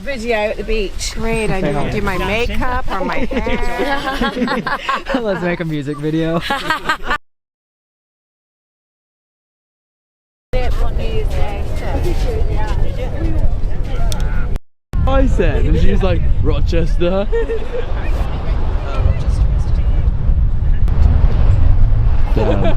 Video at the beach. Great, I didn't do my makeup or my hair. Let's make a music video. I said, and she was like, Rochester. Damn.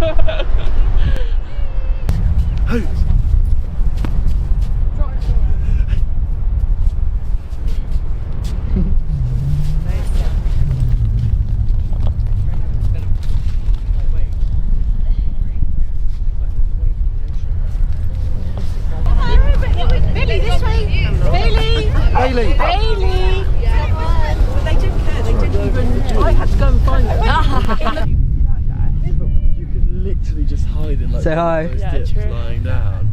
Bailey, this way. Bailey. Bailey. Bailey. But they didn't care. They didn't even. I had to go and find them. You could literally just hide in like Say hi. those dips lying down.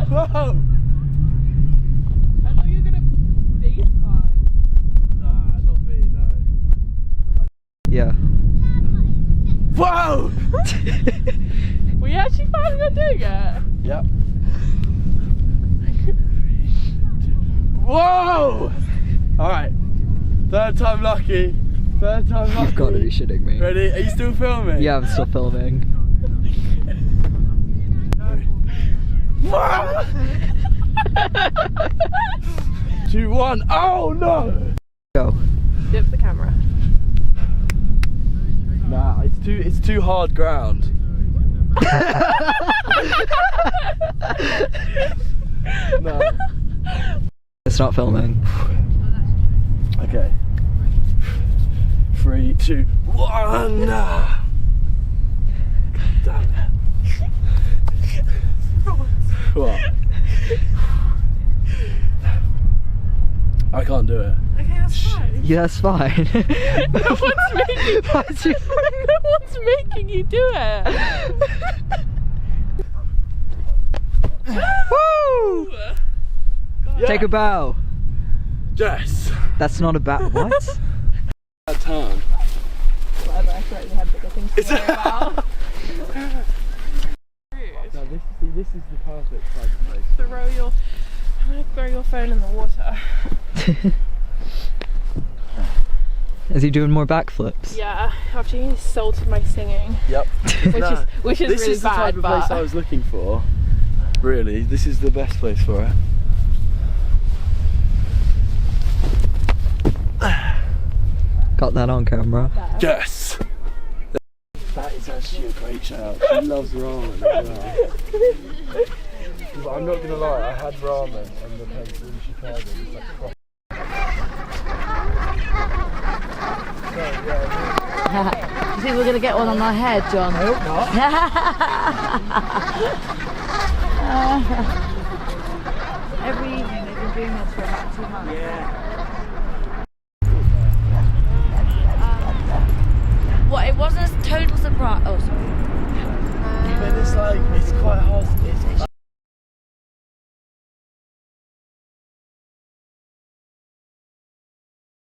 Whoa! I thought you were gonna face part. Nah, not me, no. Yeah. Whoa! Were you actually planning on doing it? Yep. Whoa! Alright. Third time lucky. Third time lucky. You've got to be shitting me. Ready? Are you still filming? Yeah, I'm still filming. Whoa! 2, 1. Oh no! Go. Dip the camera. Nah, it's too hard ground. No. It's not filming. Okay. 3, 2, 1. God damn it. What? I can't do it. Okay, that's fine. Yeah, that's fine. No one's making you do it. Woo! Yeah. Take a bow. Yes. That's not a bow. What? That turn. Whatever, I slightly had bigger things to worry about. No, this is the perfect type of place. I'm gonna throw your phone in the water. Is he doing more backflips? Yeah, after you insulted my singing. Yep. Which is this really is the bad, type of place but I was looking for. Really, this is the best place for it. Got that on camera. Yes! That is actually a great shout. She loves ramen as well. But I'm not gonna lie, I had ramen and the place in Chicago was like proper. You think we're going to get one on our head, John? I hope not. Every evening they've been doing this for about 2 months. Yeah.